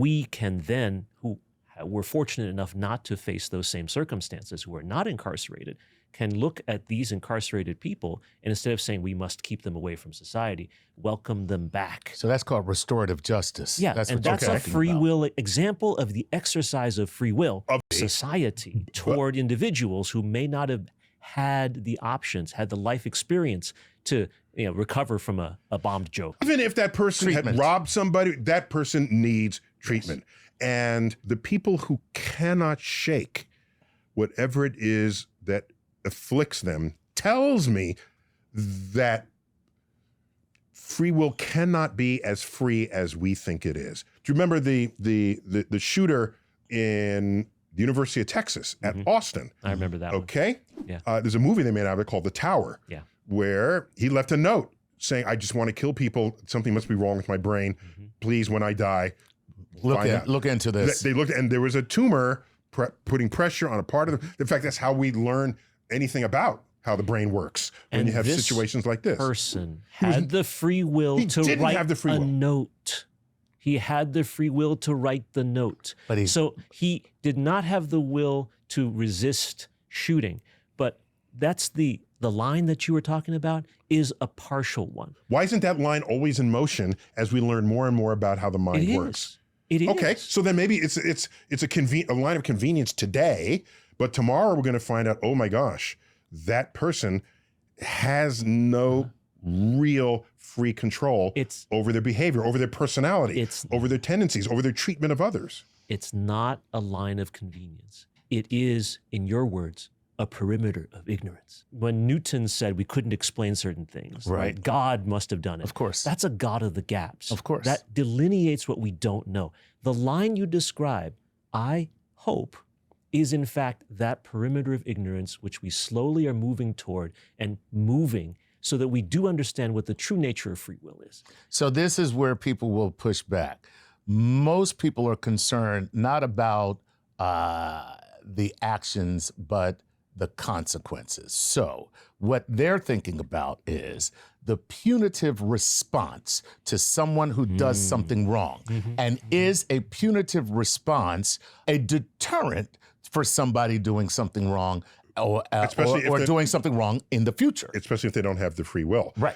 We can then, who were fortunate enough not to face those same circumstances, who are not incarcerated, can look at these incarcerated people and instead of saying we must keep them away from society, welcome them back. So that's called restorative justice. Yeah, that's and that's a free will example of the exercise of free will of society toward individuals who may not have had the options, had the life experience to recover from a bombed joke. Even if that person had robbed somebody, that person needs treatment. And the people who cannot shake whatever it is that afflicts them tells me that free will cannot be as free as we think it is. Do you remember the shooter in the University of Texas at Austin? I remember that one. Okay? Yeah. There's a movie they made out of it called The Tower, where he left a note saying, I just want to kill people. Something must be wrong with my brain. Please, when I die, look into this. They looked, and there was a tumor putting pressure on a part of the. In fact, that's how we learn anything about how the brain works when you have situations like this. Person had the free will to write a note. He had the free will to write the note. So he did not have the will to resist shooting. But that's the line that you were talking about is a partial one. Why isn't that line always in motion as we learn more and more about how the mind works? It is. Okay, so then maybe it's a line of convenience today, but tomorrow we're going to find out, oh my gosh, that person has no real free control over their behavior, over their personality, over their tendencies, over their treatment of others. It's not a line of convenience. It is, in your words, a perimeter of ignorance. When Newton said we couldn't explain certain things, right? God must have done it. Of course. That's a God of the gaps. Of course. That delineates what we don't know. The line you describe, I hope, is in fact that perimeter of ignorance which we slowly are moving toward and moving so that we do understand what the true nature of free will is. So this is where people will push back. Most people are concerned not about the actions, but the consequences. So what they're thinking about is the punitive response to someone who does something wrong. And is a punitive response a deterrent for somebody doing something wrong or doing something wrong in the future? Especially if they don't have the free will. Right.